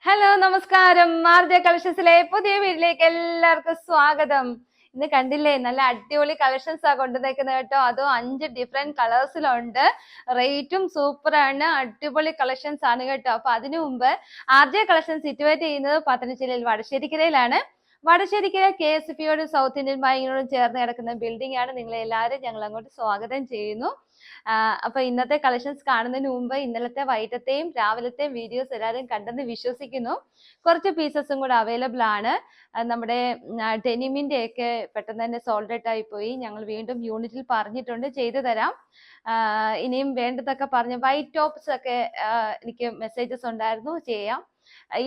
Hello നമസ്കാരം. മാർജ കളക്ഷൻസിലെ പുതിയ വീട്ടിലേക്ക് എല്ലാവർക്കും സ്വാഗതം. ഇന്ന് കണ്ടില്ലേ, നല്ല അടിപൊളി കളക്ഷൻസ് ആ കൊണ്ടുവന്നേക്കുന്നത് കേട്ടോ. അതും 5 ഡിഫറെന്റ് കളേഴ്സിലുണ്ട്. റേറ്റും സൂപ്പറാണ്. അടിപൊളി കളക്ഷൻസ് ആണ് കേട്ടോ. അപ്പൊ അതിനു മുമ്പ് ആർജെ കളക്ഷൻ സിറ്റുവേറ്റ് ചെയ്യുന്നത് പത്തനംതിട്ടയിൽ വടശ്ശേരിക്കരയിലാണ്. വടശ്ശേരിക്കര KSFയോടും സൗത്ത് ഇന്ത്യൻ ബാങ്കിനോടും ചേർന്ന് കിടക്കുന്ന ബിൽഡിംഗ് ആണ്. നിങ്ങളെ എല്ലാവരും ഞങ്ങൾ അങ്ങോട്ട് സ്വാഗതം ചെയ്യുന്നു. അപ്പൊ ഇന്നത്തെ കളക്ഷൻസ് കാണുന്നതിന് മുമ്പ് ഇന്നലത്തെ വൈകിട്ടത്തെയും രാവിലത്തെയും വീഡിയോസ് എല്ലാവരും കണ്ടെന്ന് വിശ്വസിക്കുന്നു. കുറച്ച് പീസസും കൂടെ അവൈലബിൾ ആണ്. നമ്മുടെ ഡെനിമിന്റെ ഒക്കെ പെട്ടെന്ന് തന്നെ സോൾഡ് ഔട്ട് ആയി പോയി. ഞങ്ങൾ വീണ്ടും യൂണിറ്റിൽ പറഞ്ഞിട്ടുണ്ട്, ചെയ്തു തരാം. ഇനിയും വേണ്ടതൊക്കെ പറഞ്ഞു. വൈറ്റ് ടോപ്സ് ഒക്കെ എനിക്ക് മെസ്സേജസ് ഉണ്ടായിരുന്നു, ചെയ്യാം.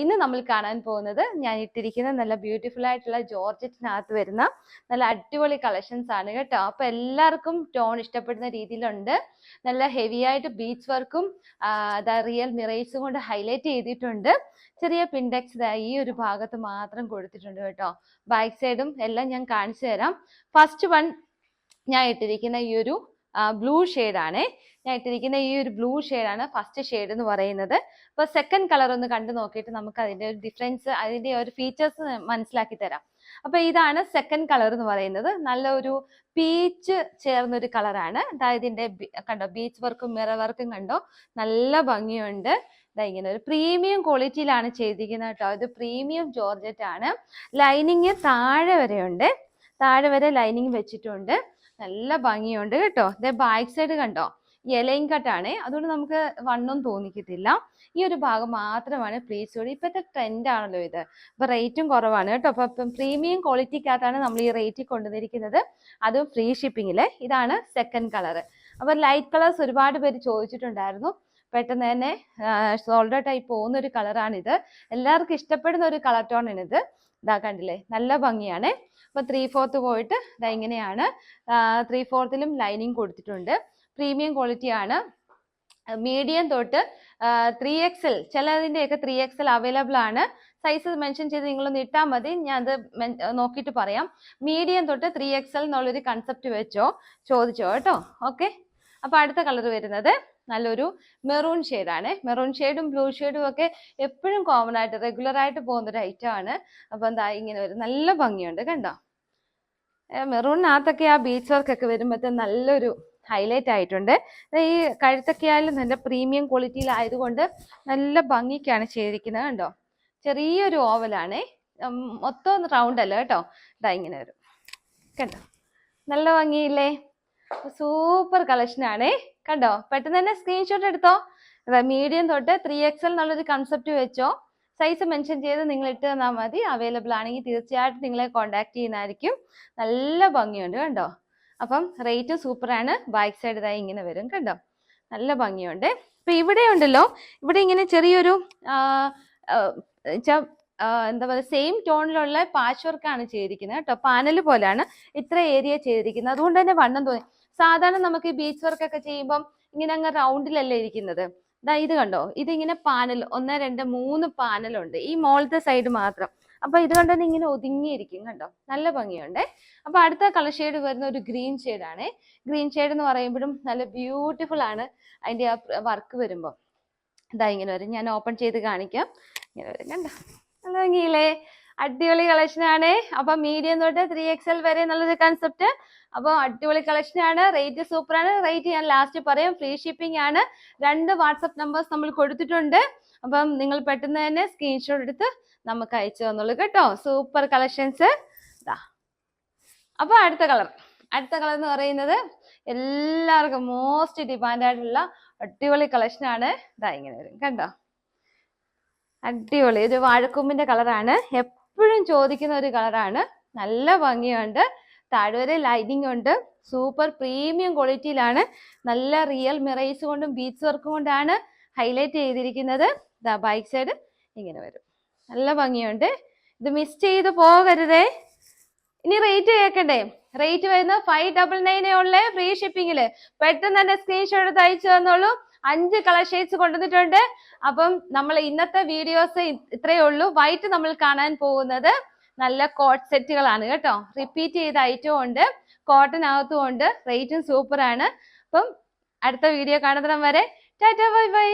ഇന്ന് നമ്മൾ കാണാൻ പോകുന്നത് ഞാൻ ഇട്ടിരിക്കുന്ന നല്ല ബ്യൂട്ടിഫുൾ ആയിട്ടുള്ള ജോർജറ്റിനകത്ത് വരുന്ന നല്ല അടിപൊളി കളക്ഷൻസ് ആണ് കേട്ടോ. അപ്പൊ എല്ലാവർക്കും ടോൺ ഇഷ്ടപ്പെടുന്ന രീതിയിലുണ്ട്. നല്ല ഹെവി ആയിട്ട് ബീച്ച് വർക്കും റിയൽ മിറേഴ്സും കൊണ്ട് ഹൈലൈറ്റ് ചെയ്തിട്ടുണ്ട്. ചെറിയ പിൻഡെക്സ് ഈ ഒരു ഭാഗത്ത് മാത്രം കൊടുത്തിട്ടുണ്ട് കേട്ടോ. ബാക്ക് സൈഡും എല്ലാം ഞാൻ കാണിച്ചു തരാം. ഫസ്റ്റ് വൺ ഞാൻ ഇട്ടിരിക്കുന്ന ഈ ഒരു ബ്ലൂ ഷെയ്ഡാണേ. ഞാൻ ഇട്ടിരിക്കുന്ന ഈ ഒരു ബ്ലൂ ഷെയ്ഡാണ് ഫസ്റ്റ് ഷെയ്ഡ് എന്ന് പറയുന്നത്. അപ്പൊ സെക്കൻഡ് കളർ ഒന്ന് കണ്ടു നോക്കിയിട്ട് നമുക്ക് അതിന്റെ ഒരു ഡിഫറൻസ്, അതിന്റെ ഒരു ഫീച്ചേഴ്സ് മനസ്സിലാക്കി തരാം. അപ്പൊ ഇതാണ് സെക്കൻഡ് കളർ എന്ന് പറയുന്നത്. നല്ല ഒരു പീച്ച് ചേർന്നൊരു കളറാണ്. അതായത് ഇതിന്റെ കണ്ടോ, ബീച്ച് വർക്കും മിറർ വർക്കും കണ്ടോ, നല്ല ഭംഗിയുണ്ട്. ഇങ്ങനെ ഒരു പ്രീമിയം ക്വാളിറ്റിയിലാണ് ചെയ്തിരിക്കുന്നത് കേട്ടോ. ഇത് പ്രീമിയം ജോർജറ്റ് ആണ്. ലൈനിങ് താഴെ വരെ ഉണ്ട്, താഴെ വരെ ലൈനിങ് വെച്ചിട്ടുണ്ട്. നല്ല ഭംഗിയുണ്ട് കേട്ടോ. ഇത് ബാക്ക് സൈഡ് കണ്ടോ, ഇലയും കട്ടാണ്, അതുകൊണ്ട് നമുക്ക് വണ്ണം തോന്നിക്കത്തില്ല. ഈ ഒരു ഭാഗം മാത്രമാണ് പ്ലീസ് കൂടി. ഇപ്പോഴത്തെ ട്രെൻഡ് ആണല്ലോ ഇത്. അപ്പൊ റേറ്റും കുറവാണ് കേട്ടോ. അപ്പൊ പ്രീമിയം ക്വാളിറ്റിക്കകത്താണ് നമ്മൾ ഈ റേറ്റിൽ കൊണ്ടുവന്നിരിക്കുന്നത്, അതും ഫ്രീ ഷിപ്പിങ്ങില്. ഇതാണ് സെക്കൻഡ് കളർ. അപ്പൊ ലൈറ്റ് കളേഴ്സ് ഒരുപാട് പേര് ചോദിച്ചിട്ടുണ്ടായിരുന്നു. പെട്ടെന്ന് തന്നെ സോൾഡ് ഔട്ട് ആയി പോകുന്ന ഒരു കളറാണിത്. എല്ലാവർക്കും ഇഷ്ടപ്പെടുന്ന ഒരു കളർ ടോണാണ് ഇത്. ഇതാ കണ്ടില്ലേ, നല്ല ഭംഗിയാണ്. അപ്പൊ 3/4 പോയിട്ട് ഇതാ ഇങ്ങനെയാണ്. 3/4 ലൈനിങ് കൊടുത്തിട്ടുണ്ട്. പ്രീമിയം ക്വാളിറ്റി ആണ്. മീഡിയം തൊട്ട് 3XL, ചിലതിൻ്റെയൊക്കെ 3XL അവൈലബിൾ ആണ്. സൈസ് മെൻഷൻ ചെയ്ത് നിങ്ങളൊന്ന് ഇട്ടാൽ മതി, ഞാൻ അത് നോക്കിയിട്ട് പറയാം. മീഡിയം തൊട്ട് 3XL എന്നുള്ളൊരു കൺസെപ്റ്റ് വെച്ചോ, ചോദിച്ചോ കേട്ടോ. ഓക്കെ. അപ്പൊ അടുത്ത കളർ വരുന്നത് നല്ലൊരു മെറൂൺ ഷെയ്ഡാണ്. മെറൂൺ ഷെയ്ഡും ബ്ലൂ ഷെയ്ഡും ഒക്കെ എപ്പോഴും കോമൺ ആയിട്ട് റെഗുലർ ആയിട്ട് പോകുന്ന ഒരു ഐറ്റം ആണ്. അപ്പൊ എന്താ ഇങ്ങനെ വരും, നല്ല ഭംഗിയുണ്ട് കണ്ടോ. മെറൂണിനകത്തൊക്കെ ആ ബീച്ച് വർക്ക് ഒക്കെ വരുമ്പോഴത്തെ നല്ലൊരു ഹൈലൈറ്റ് ആയിട്ടുണ്ട്. ഈ കഴുത്തൊക്കെ ആയാലും നല്ല പ്രീമിയം ക്വാളിറ്റിയിലായതുകൊണ്ട് നല്ല ഭംഗിക്കാണ് ചെയ്തിരിക്കുന്നത് കണ്ടോ. ചെറിയൊരു ഓവലാണ്, മൊത്തം റൗണ്ട് അല്ല കേട്ടോ. ഇതാ ഇങ്ങനെ വരും കണ്ടോ, നല്ല ഭംഗിയില്ലേ. സൂപ്പർ കളക്ഷൻ ആണേ കണ്ടോ. പെട്ടെന്ന് തന്നെ സ്ക്രീൻഷോട്ട് എടുത്തോ. മീഡിയം തൊട്ട് 3XL എന്നുള്ളൊരു കൺസെപ്റ്റ് വെച്ചോ. സൈസ് മെൻഷൻ ചെയ്ത് നിങ്ങൾ ഇട്ട് തന്നാൽ മതി. അവൈലബിൾ ആണെങ്കിൽ തീർച്ചയായിട്ടും നിങ്ങളെ കോൺടാക്ട് ചെയ്യുന്നതായിരിക്കും. നല്ല ഭംഗിയുണ്ട് കണ്ടോ. അപ്പം റേറ്റ് സൂപ്പറാണ്. ബാക്ക് സൈഡ് ഇതായി ഇങ്ങനെ വരും കണ്ടോ, നല്ല ഭംഗിയുണ്ട്. ഇപ്പൊ ഇവിടെ ഉണ്ടല്ലോ, ഇവിടെ ഇങ്ങനെ ചെറിയൊരു എന്താ പറയുക, സെയിം ടോണിലുള്ള പാച്ച് വർക്കാണ് ചെയ്തിരിക്കുന്നത് കേട്ടോ. പാനൽ പോലെയാണ് ഇത്ര ഏരിയ ചെയ്തിരിക്കുന്നത്, അതുകൊണ്ട് തന്നെ വണ്ണം തോന്നി. സാധാരണ നമുക്ക് ഈ ബീച്ച് വർക്ക് ഒക്കെ ചെയ്യുമ്പം ഇങ്ങനെ അങ്ങ് റൗണ്ടിലല്ലേ ഇരിക്കുന്നത്. ഇത് കണ്ടോ, ഇതിങ്ങനെ പാനൽ 1 2 3 പാനലുണ്ട് ഈ മോളത്തെ സൈഡ് മാത്രം. അപ്പൊ ഇത് കണ്ടോ ഇങ്ങനെ ഒതുങ്ങിയിരിക്കും കണ്ടോ, നല്ല ഭംഗിയുണ്ട്. അപ്പൊ അടുത്ത കളർ ഷെയ്ഡ് വരുന്ന ഒരു ഗ്രീൻ ഷെയ്ഡാണ്. ഗ്രീൻ ഷെയ്ഡ് എന്ന് പറയുമ്പോഴും നല്ല ബ്യൂട്ടിഫുൾ ആണ് അതിന്റെ ആ വർക്ക് വരുമ്പോൾ. ഇതാ ഇങ്ങനെ വരും, ഞാൻ ഓപ്പൺ ചെയ്ത് കാണിക്കാം. ഇങ്ങനെ വരും കണ്ടോ, നല്ല ഭംഗിയില്ലേ. അടിപൊളി കളക്ഷൻ ആണ്. അപ്പൊ മീഡിയം തൊട്ട് 3XL വരെ എന്നുള്ളൊരു കൺസെപ്റ്റ്. അപ്പൊ അടിപൊളി കളക്ഷൻ ആണ്. റേറ്റ് സൂപ്പർ ആണ്. റേറ്റ് ഞാൻ ലാസ്റ്റ് പറയാം. ഫ്രീ ഷിപ്പിംഗ് ആണ്. 2 വാട്സപ്പ് നമ്പേഴ്സ് നമ്മൾ കൊടുത്തിട്ടുണ്ട്. അപ്പം നിങ്ങൾ പെട്ടെന്ന് തന്നെ സ്ക്രീൻഷോട്ട് എടുത്ത് നമുക്ക് അയച്ചു തന്നോളൂ കേട്ടോ. Super collections. അപ്പൊ അടുത്ത കളർ എന്ന് പറയുന്നത് എല്ലാവർക്കും മോസ്റ്റ് ഡിമാൻഡ് ആയിട്ടുള്ള അടിപൊളി കളക്ഷൻ ആണ്. ഇതാ ഇങ്ങനെ വരും കണ്ടോ, അടിപൊളി. ഒരു വാഴക്കൊമ്പിന്റെ കളറാണ്, എപ്പോഴും ചോദിക്കുന്ന ഒരു കളറാണ്. നല്ല ഭംഗിയുണ്ട്. താഴ്വരെ ലൈനിങ് ഉണ്ട്. സൂപ്പർ പ്രീമിയം ക്വാളിറ്റിയിലാണ്. നല്ല റിയൽ മിറേഴ്സ് കൊണ്ടും ബീച്ച് വർക്കും കൊണ്ടാണ് ഹൈലൈറ്റ് ചെയ്തിരിക്കുന്നത്. ബാക്ക് സൈഡ് ഇങ്ങനെ വരും, നല്ല ഭംഗിയുണ്ട്. ഇത് മിസ് ചെയ്ത് പോകരുതേ. ഇനി റേറ്റ് കേൾക്കണ്ടേ. റേറ്റ് വരുന്നത് 599 ഉള്ളേ, ഫ്രീ ഷിപ്പിങ്ങില്. പെട്ടെന്ന് തന്നെ സ്ക്രീൻഷോട്ട് എടുത്ത് അയച്ചു തന്നോളൂ. 5 കളർ ഷെയ്ഡ്സ് കൊണ്ടുവന്നിട്ടുണ്ട്. അപ്പം നമ്മൾ ഇന്നത്തെ വീഡിയോസ് ഇത്രയേ ഉള്ളൂ. വൈറ്റ് നമ്മൾ കാണാൻ പോകുന്നത് നല്ല കോട്ട് സെറ്റുകളാണ് കേട്ടോ. റിപ്പീറ്റ് ചെയ്ത ഐറ്റവും ഉണ്ട്, കോട്ടൺ അകത്തും ഉണ്ട്. റേറ്റും സൂപ്പർ ആണ്. അപ്പം അടുത്ത വീഡിയോ കാണുന്നിടം വരെ ടാറ്റാ ബൈ ബൈ.